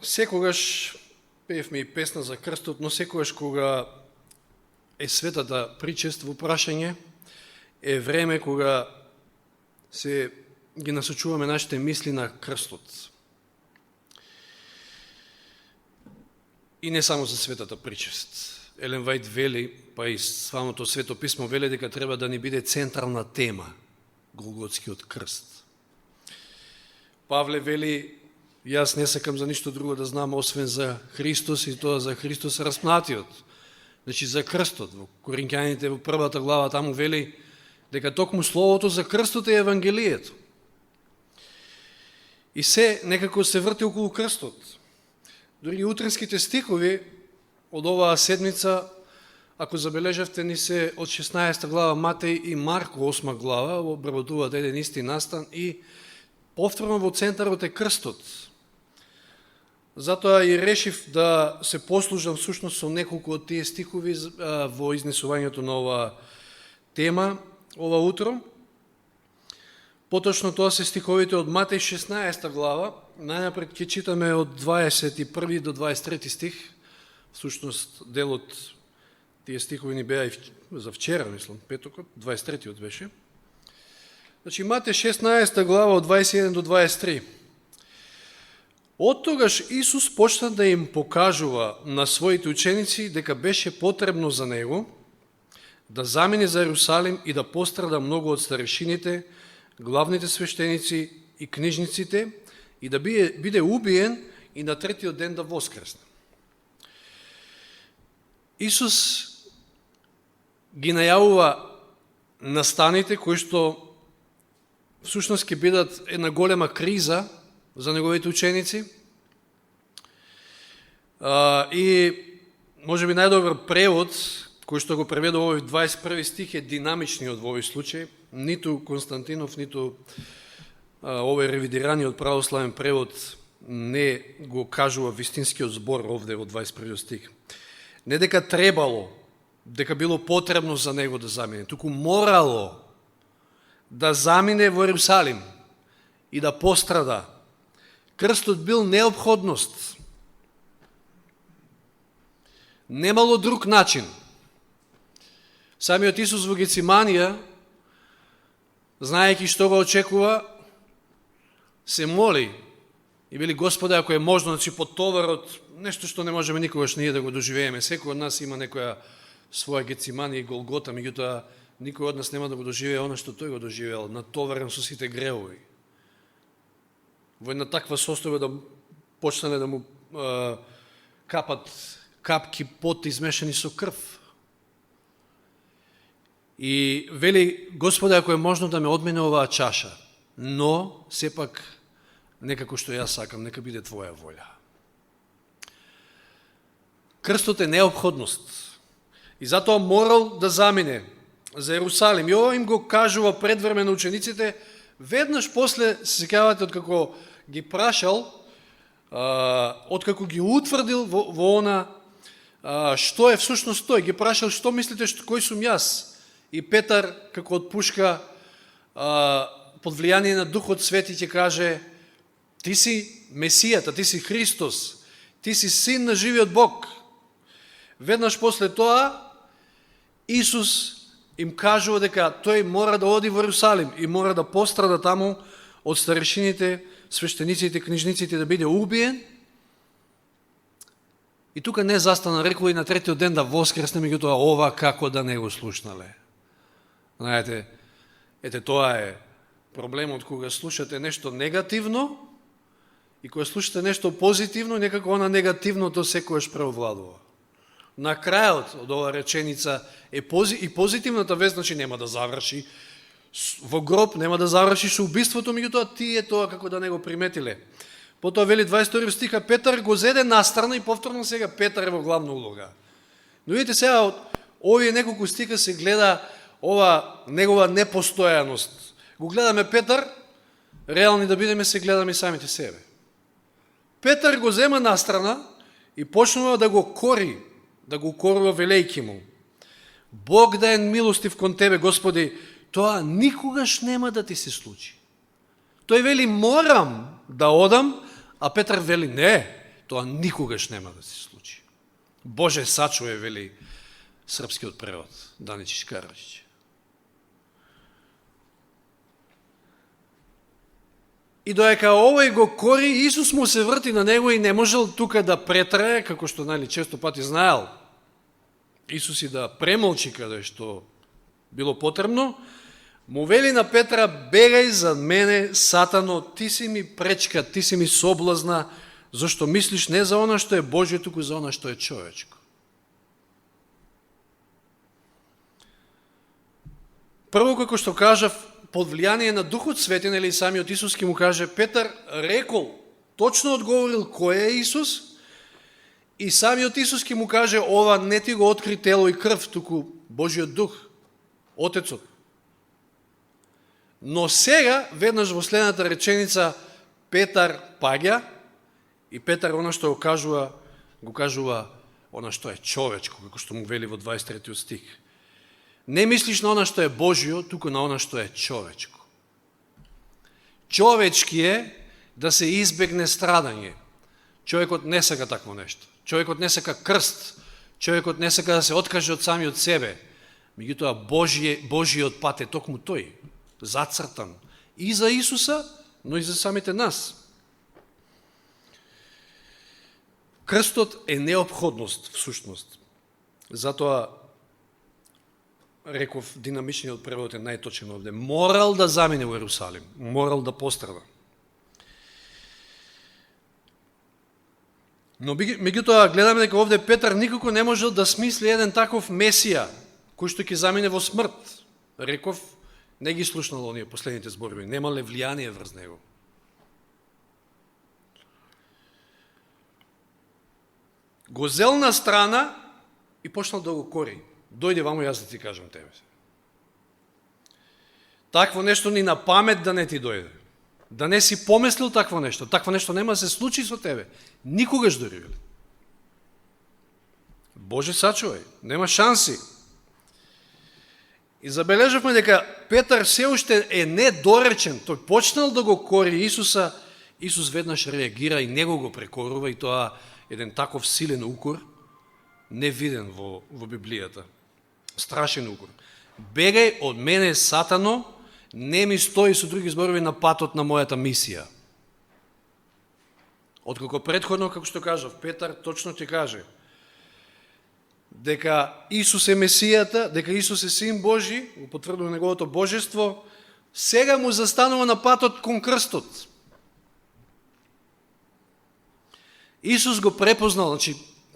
Секогаш, пеевме и песна за крстот, но секогаш кога е светата причест во прашање, е време кога се ги насочуваме нашите мисли на крстот. И не само за светата причест. Елен Вајд вели, па и самото Свето писмо вели дека треба да ни биде централна тема Голготскиот крст. Павле вели, јас не сакам за ништо друго да знам освен за Христос и тоа за Христос распнатиот. Значи за крстот. Во Коринќаните во првата глава таму вели дека токму словото за крстот е Евангелието. И се некако се врти околу крстот. Дори утренските стихови од оваа седмица, ако забележавте, ни се од 16 глава Матеј и Марко 8 глава, обработуваат еден исти настан и повторно во центарот е крстот. Затоа и решив да се послужам всушност со неколку од тие стихови во изнесувањето на оваа тема, ова утро. Поточно тоа се стиховите од Матеј 16 глава, најнапред ќе читаме од 21 до 23 стих, всушност делот тие стихови ни беа и за вчера, мислам, петокот, 23-тиот беше. Значи Матеј 16 глава од 21 до 23. Оттогаш Исус почна да им покажува на своите ученици дека беше потребно за него да замине за Ерусалим и да пострада многу од старешините, главните свештеници и книжниците и да биде убиен и на третиот ден да воскресне. Исус ги најавува настаните кои што всушност ќе бидат една голема криза за неговите ученици. И може би најдобар превод, кој што го преведува овој 21 стих, е динамичниот во овој случај. Ниту Константинов, ниту овој ревидираниот православен превод не го кажува вистинскиот збор овде во 21 стих. Не дека требало, дека било потребно за него да замине, туку морало да замине во Ерусалим и да пострада. Крстот бил необходност. Немало друг начин. Самиот Исус во Гециманија, знаејќи што го очекува, се моли и вели: Господе, ако е можно, значи под товарот, нешто што не можеме никогаш ние да го доживееме. Секој од нас има некоја своја Гециманија и Голгота, меѓутоа никој од нас нема да го доживее она што тој го доживеал, натоварен со сите гревови. Во една таква состојба да почнале да му капат капки пот измешани со крв. И вели: Господе, ако е можно да ме одмине оваа чаша, но сепак некако што јас сакам, нека биде Твоја волја. Крстот е необходност. И затоа морал да замине за Ерусалим. И ова им го кажува предвреме на учениците, веднаш после, се сеќавате, откако ги прашал, откако ги утврдил во она, што е всушност тој, ги прашал: што мислите, кој сум јас? И Петар, како од пушка, под влијание на Духот Свети, ќе каже: ти си Месијата, ти си Христос, ти си син на живиот Бог. Веднаш после тоа, Исус им кажува дека тој мора да оди во Ерусалим и мора да пострада таму од старешините, свештениците, книжниците, да биде убиен. И тука не застана, рекол и на третиот ден да воскресне, меѓутоа ова како да не го слушнале. Знаете, ете тоа е проблемот кога слушате нешто негативно и кога слушате нешто позитивно, некако она негативното секојаш преовладува. На крајот од оваа реченица е и позитивната вест, значи нема да заврши во гроб, нема да заврши со убиството, меѓутоа тие тоа како да не го приметиле. Потоа вели 22 стиха: Петар го зеде настрана и повторно сега Петар е во главна улога. Но видите сега, од овие неколку стиха се гледа ова негова непостојаност. Го гледаме Петар, реални да бидеме, се гледаме самите себе. Петар го зема настрана и почнува да го кори, да го корува велејки му: Бог да е милостив кон тебе, Господи, тоа никогаш нема да ти се случи. Тој вели: морам да одам, а Петар вели: не, тоа никогаш нема да се случи. Боже сачуе, вели српскиот превод, Даничич Караджич. И доека овој го кори, Исус му се врти на него и не можел тука да претрае, како што често пати знаел Исус и да премолчи каде што било потребно, му вели на Петра: бегај за мене, Сатано, ти си ми пречка, ти си ми соблазна, зашто мислиш не за она што е Божие, туку за она што е човечко. Прво, како што кажав, под влијание на Духот Свети, или самиот Исус ке му каже: Петар рекол, точно одговорил кој е Исус, и самиот Исус ке му каже: ова не ти го откри тело и крв, туку Божиот Дух, Отецот. Но сега, веднаш во следната реченица, Петар паѓа и Петар она што го кажува она што е човечко, како што му вели во 23 стих. Не мислиш на она што е Божио, туку на она што е човечко. Човечки е да се избегне страдање. Човекот не сака такво нешто. Човекот не сака крст. Човекот не сака да се откаже од самиот себе. Меѓутоа Божиот пат е токму тој, зацртан и за Исуса, но и за самите нас. Крстот е неопходност, всушност. Затоа реков, динамичниот превод е најточен овде. Морал да замине во Ерусалим, морал да пострада. Но меѓутоа гледаме дека овде Петар никако не можел да смисли еден таков Месија, кој што ќе замине во смрт. Реков, не ги слушнал оние последните зборови, немале влијание врз него. Го зел на страна и почнал да го кори. Дојде вамо, јас да ти кажам тебе. Такво нешто ни на памет да не ти дојде. Да не си помислил такво нешто. Такво нешто нема да се случи со тебе. Никогаш дори. Боже сачувај, нема шанси. И забележавме дека Петар се уште е недоречен. Тој почнал да го кори Исуса, Исус веднаш реагира и него го прекорува, и тоа еден таков силен укор, невиден во Библијата. Страшен укор. Бегај од мене, Сатано, не ми стои, со други зборови, на патот на мојата мисија. Откако предходно, како што кажав, Петар точно ќе каже дека Исус е Месијата, дека Исус е Син Божи, го потврдува неговото божество, сега му застанува на патот кон крстот. Исус го препознал, значи,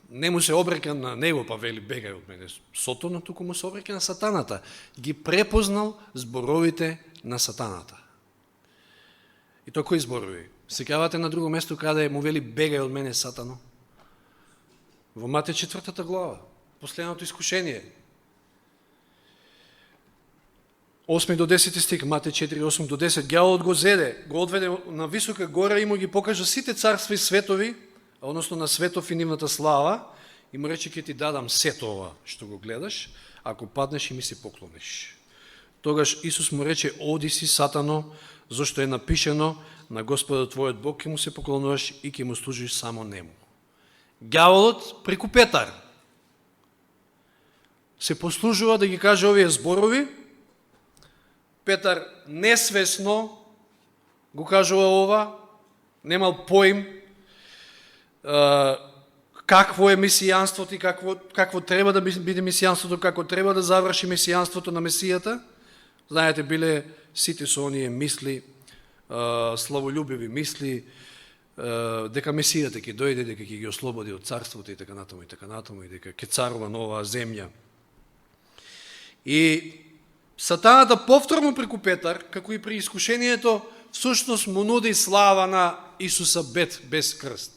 не му се обрека на него, па вели бегај од мене, Сотона, туку му се обрека на Сатаната. Ги препознал зборовите на Сатаната. И тоа кои зборови? Сеќавате на друго место каде му вели бегај од мене, Сатано? Во Матеј 4 глава, последното искушение. 8 до 10 стих, Матеј 4, 8 до 10. Ѓаволот го зеде, го одведе на висока гора и му ги покажа сите царства и светови, односно на светов и нивната слава, и му рече: ќе ти дадам сето ова што го гледаш, ако паднеш и ми се поклониш. Тогаш Исус му рече: оди си, Сатано, зашто е напишено: на Господа твојот Бог ќе му се поклонуваш и ќе му служиш само нему. Ѓаволот преку Петар се послужува да ги каже овие зборови. Петар несвесно го кажува ова, немал поим какво е месијанството и какво треба да биде месијанството, како треба да заврши месијанството на Месијата. Знаете, биле сите со оние мисли, славолюбиви мисли, дека Месијата ќе дојде, дека ќе ги ослободи од царството и така натаму, и дека ќе царува на оваа земја. И Сатаната повторно преку Петар, како и при искушението, всушност му нуди слава на Исуса без крст.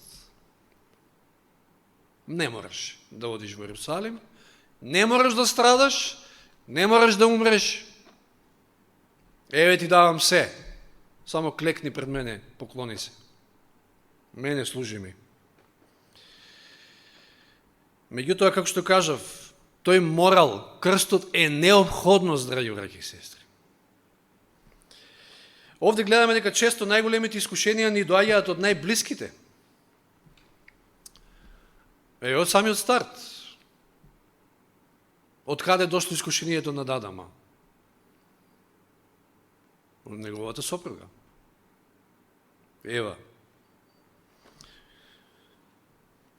Не мораш да одиш во Ерусалим, не мораш да страдаш, не мораш да умреш. Еве ти давам се, само клекни пред мене, поклони се. Мене служи ми. Меѓутоа, како што кажав, тој морал, крстот е неопходност, драги браќи и сестри. Овде гледаме дека често најголемите искушенија ни доаѓаат од најблиските. Од самиот старт. Од каде дошло искушението на Адама? Од неговата сопруга. Ева.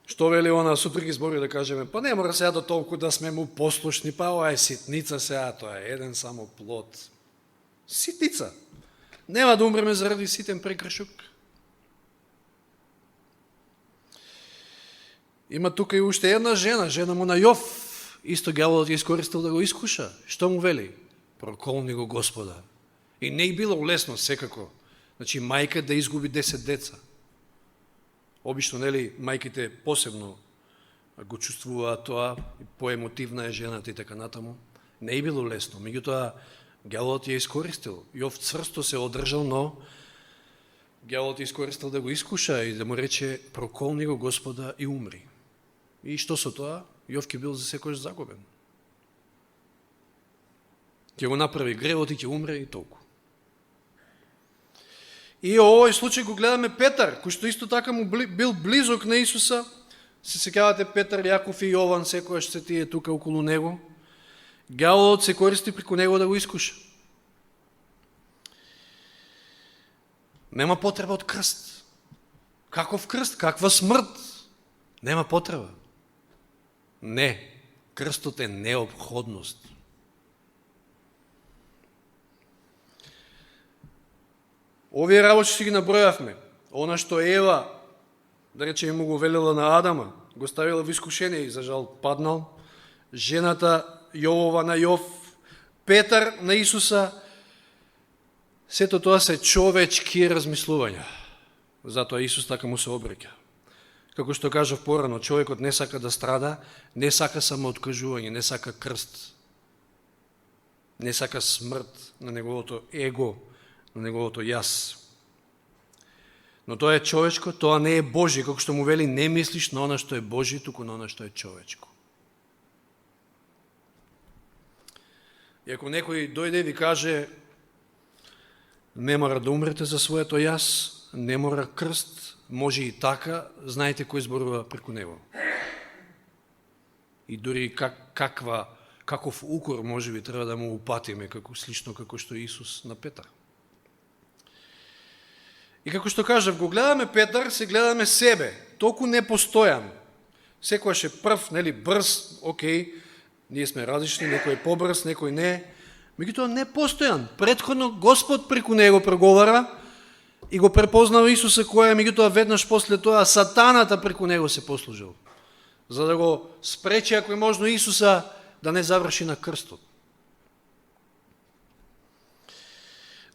Што вели она со други збори да кажеме, па не мора сега до толку да сме му послушни, па ова е ситница сега, тоа е еден само плод. Ситница. Нема да умреме заради ситен прекршук. Има тука и уште една жена му на Јов, исто ѓаволот ја искористил да го искуша. Што му вели? Проколни го Господа. И не и било лесно, секако. Значи, мајка да изгуби 10 деца. Обично, нели, мајките посебно го чувствуваат тоа, поемотивна е жената и така натаму. Не и било лесно, меѓутоа ѓаволот ја искористил. Јов цврсто се одржал, но ѓаволот ја искористил да го искуша и да му рече проколни го Господа и умри. И што со тоа? Јов ќе бил за секојаш загубен. Ќе го направи гревот и ќе умре и толку. И овој случај го гледаме Петар, кој што исто така му бил близок на Исуса. Се сеќавате Петар, Јаков и Јован, секојаш се тие тука околу него. Ѓаволот се користи преку него да го искуша. Нема потреба од крст. Каков крст? Каква смрт? Нема потреба. Не, крстот е необходност. Овие работи си ги набројавме. Она што Ева, да речеме, му го велела на Адама, го ставила во искушение и за жал паднал. Жената Јовова на Јов, Петар на Исуса, сето тоа се човечки размислувања. Затоа Исус така му се обреќа. Како што кажав порано, човекот не сака да страда, не сака самооткажување, не сака крст, не сака смрт на неговото его, на неговото јас. Но тоа е човечко, тоа не е Божие, како што му вели, не мислиш на она што е Божие, туку на она што е човечко. И ако некој дојде и ви каже, не мора да умрете за своето јас, не мора крст, може и така, знаете кој зборува преку него. И дури каков укор може би треба да му упатиме, слично како што Исус на Петар. И како што кажав, го гледаме Петар, се гледаме себе, толку непостојан. Секојаш е прв, нели, брз, окей, ние сме различни, некој е побрз, некој не. Меѓутоа непостојан. Претходно Господ преку него преговара и го препознал Исуса, кој е, меѓутоа веднаш после тоа сатаната преку него се послужил, за да го спречи, ако е можно, Исуса да не заврши на крстот.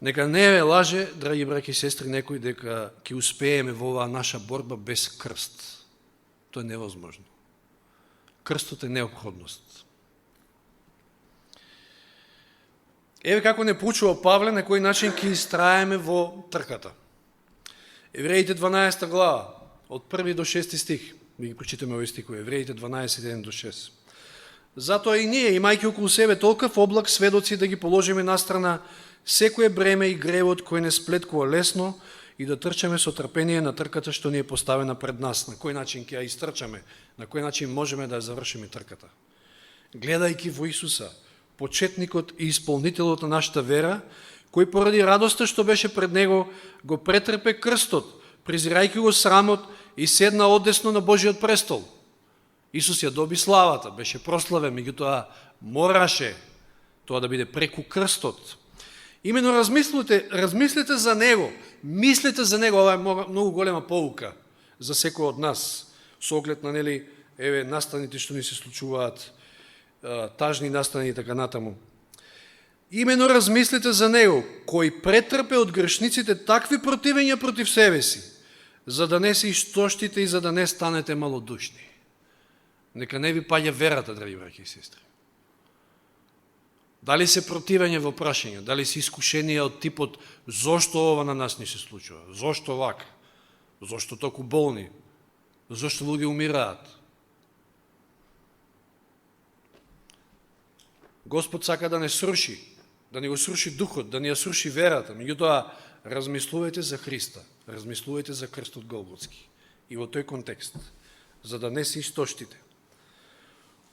Нека не ве лаже, драги браќи и сестри, некој дека ќе успееме во оваа наша борба без крст. Тоа е невозможно. Крстот е необходност. Еве како не поучува Павле на кој начин ќе истраеме во трката. Евреите 12 глава, од 1 до 6 стих, ми ги прочитаме овој стихови, Евреите 12, 1 до 6. Затоа и ние, имајќи околу себе толков облак сведоци, да ги положиме настрана секое бреме и гревот кој не сплеткува лесно и да трчаме со трпение на трката што ни е поставена пред нас. На кој начин ќе ја истрчаме, на кој начин можеме да ја завршиме трката. Гледајќи во Исуса, почетникот и исполнителот на нашата вера, кој поради радоста што беше пред него, го претрпе крстот, презирајќи го срамот и седна одесно на Божиот престол. Исус ја доби славата, беше прославен, меѓутоа мораше тоа да биде преку крстот. Имено размислете за него, мислете за него, ова е многу голема поука за секој од нас, со оглед на, нели, еве, настаните што ни се случуваат, тажни настани и така натаму. Имено размислете за него, кој претрпе од грешниците такви противења против себе си, за да не се истоштите и за да не станете малодушни. Нека не ви паѓа верата, драги браќи и сестри. Дали се противење во прашање, дали се искушенија од типот зошто ова на нас не се случува, зошто вака, зошто толку болни, зошто луѓе умираат. Господ сака да не сруши, да не го сруши духот, да не ја сруши верата. Меѓутоа, размислувајте за Христа, размислувајте за крстот Голготски. И во тој контекст, за да не се истоштите.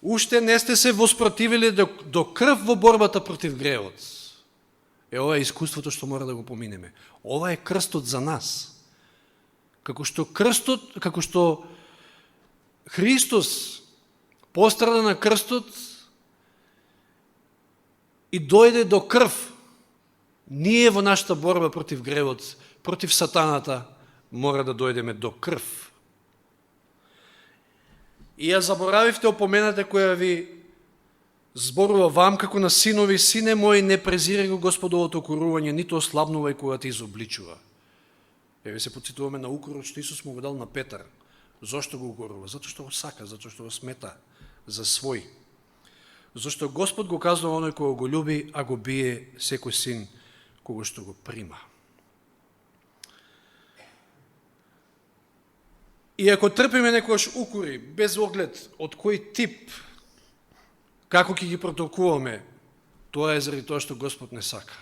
Уште не сте се воспротивили до крв во борбата против гревот. Ова е искуството што мора да го поминеме. Ова е крстот за нас. Како што Христос пострада на крстот и дојде до крв, ние во нашата борба против гревот, против сатаната, мора да дојдеме до крв. И ја заборавивте опомената која ви зборува вам како на синови: сине мој, не презирај го Господовото укорување, нито ослабнувај кога те изобличува. Еве се подсетуваме на укорот што Исус му го дал на Петар. Зошто го укорува? Зато што го сака, зато што го смета за свој. Зашто Господ го казва оној кој го љуби, а го бие секој син кого што го прима. И ако трпиме некојаш укори, без оглед од кој тип, како ќе ги протолкуваме, тоа е заради тоа што Господ не сака.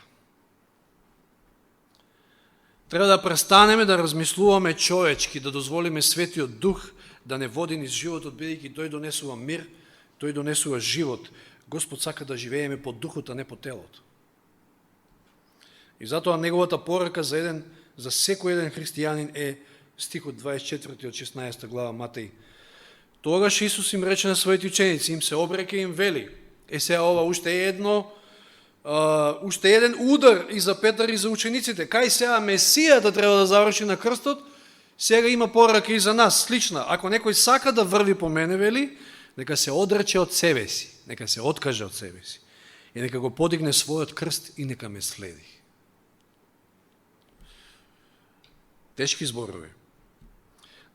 Треба да престанеме да размислуваме човечки, да дозволиме Светиот Дух да не води низ животот, бидејќи тој донесува мир, тој донесува живот. Господ сака да живееме по духот, а не по телото. И затоа неговата порака за секој еден христијанин е стихот 24 од 16 глава Матеј. Тогаш Исус им рече на своите ученици, им се обреке, им вели: сега ова уште еден удар и за Петар и за учениците. Кај сега Месијата треба да заврши на крстот, сега има порака и за нас, слична. Ако некој сака да врви по мене, вели, нека се одрече од себе си, нека се откаже од себе си и нека го подигне својот крст и нека ме следи. Тешки зборови.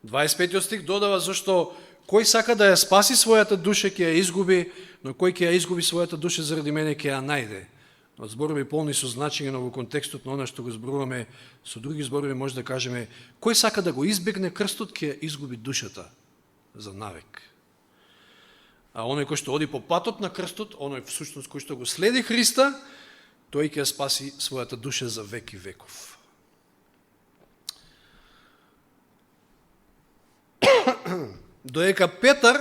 25 стих додава: зашто кој сака да ја спаси својата душа, ќе ја изгуби, но кој ќе ја изгуби својата душа заради мене, ќе ја најде. Од зборови полни со значење, но во контекстот на она што го зборуваме, со други зборови може да кажеме: кој сака да го избегне крстот, ќе ја изгуби душата за навек. А оној кој што оди по патот на крстот, оној всушност кој што го следи Христа, тој ќе ја спаси својата душа за век и веков. Доека Петар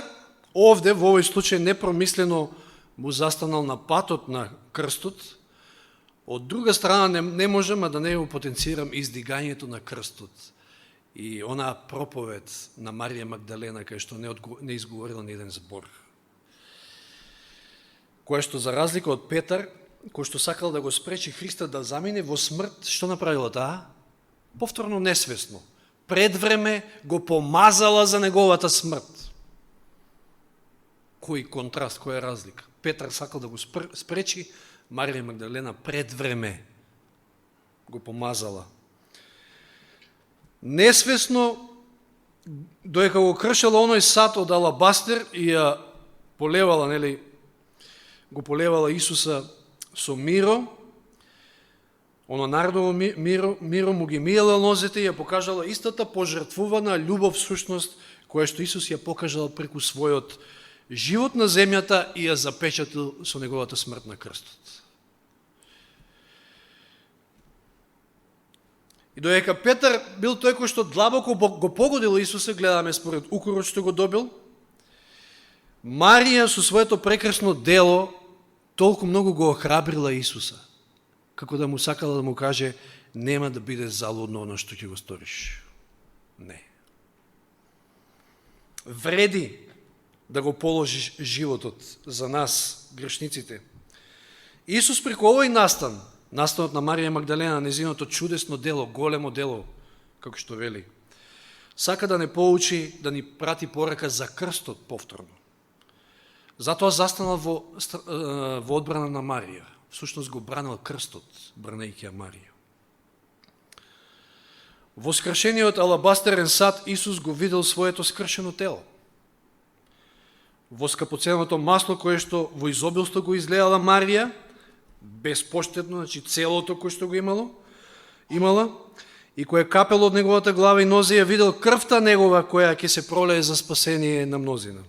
овде во овој случај непромислено му застанал на патот на крстот, од друга страна не можем да не го потенцирам издигањето на крстот и онаа проповед на Марија Магдалена, кај што не изговорила ни еден збор, која што за разлика од Петар, кој што сакал да го спречи Христа да замине во смрт, што направила таа? Повторно несвесно. Пред време го помазала за неговата смрт. Кој контраст, која разлика? Петар сакал да го спречи, Марија Магдалена пред време го помазала. Несвесно, доека го кршала оној сат од алабастер и ја полевала, го полевала Исуса со миро, оно народово миро му ги миела нозете и ја покажала истата пожртвувана љубов всушност, која што Исус ја покажал преку својот живот на земјата и ја запечатил со неговата смрт на крстот. И доека Петар бил тој кој што длабоко го погодил Исуса, гледаме според укорот што го добил, Марија со своето прекрасно дело толку многу го охрабрила Исуса, како да му сакала да му каже: нема да биде залудно оно што ќе го сториш. Не. Вреди да го положиш животот за нас, грешниците. Исус преку овој настанот на Марија Магдалена, незиното чудесно дело, големо дело, како што вели, сака да не поучи, да ни прати порака за крстот повторно. Затоа застанал во одбрана на Марија. Всушност го бранил крстот, бранејќи ја Марија. Во скршениот алабастерен сад Исус го видел своето скршено тело. Во скапоценното масло кое што во изобилство го излеала Марија, безпоштедно, значи целото кое што го имала, и кое капело од неговата глава и нозе, ја видел крвта негова која ќе се пролее за спасение на мнозина.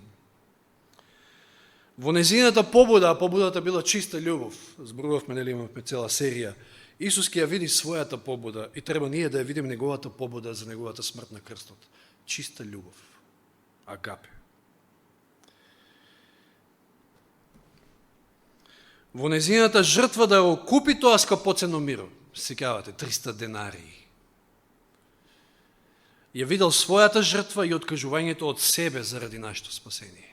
Во незината побуда, а побудата била чиста љубов, зборувавме, имавме цела серија, Исус ќе ја види својата побуда и треба ние да ја видим неговата побуда за неговата смрт на крстот. Чиста љубов. агапе. Во незината жртва да го купи тоа скапоцено миро, сеќавате, 300 денарии. Ја видел својата жртва и откажувањето од себе заради нашето спасение.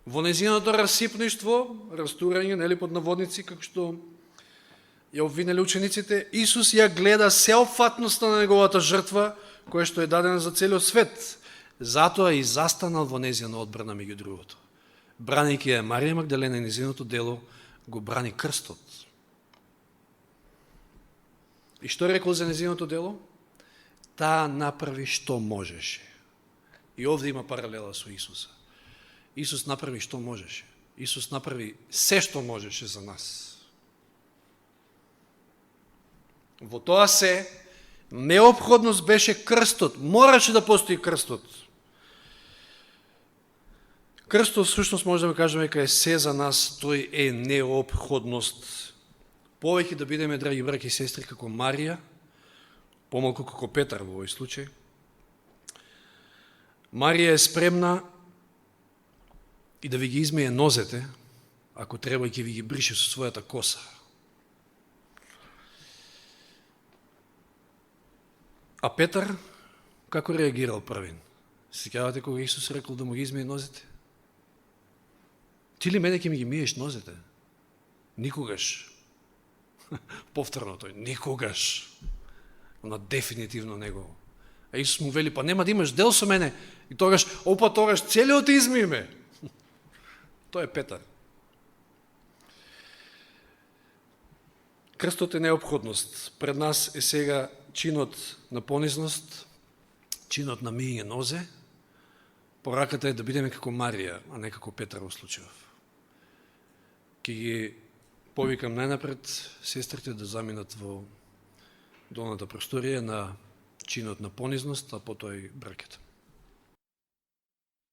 Во незиното расипништво, растурање, нели под наводници, како што ја обвинели учениците, Исус ја гледа сеопфатноста на неговата жртва, која што е дадена за целиот свет. Затоа и застанал во незина одбрана меѓу другото. Бранејќи ја Марија Магдалена и незиното дело, го брани крстот. И што рекол за незиното дело? Таа направи што можеше. И овде има паралела со Исуса. Исус направи што можеше. Исус направи се што можеше за нас. Во тоа се, неопходност беше крстот. Мораше да постои крстот. Крстот, всушност, може да кажеме, дека е се за нас, тој е неопходност. Повеќе да бидеме, драги браќи и сестри, како Марија, помалку како Петар во овој случај. Марија е спремна и да ви ги измие нозете, ако треба, ќе ви ги брише со својата коса. А Петар, како реагирал првин? Сеќавате кога Исус рекол да му ги измие нозете? Ти ли мене ќе ми ги миеш нозете? Никогаш. Повторно тој, никогаш. Она дефинитивно негово. А Исус му вели, па нема да имаш дел со мене. И тогаш, тогаш целиот изми ме. Тој е Петар. Крстот е неопходност. Пред нас е сега чинот на понизност, чинот на мијење нозе. Пораката е да бидеме како Марија, а не како Петар во случајов. Ке ги повикам најнапред сестрите да заминат во долната просторија на чинот на понизност, а потоа и бракета.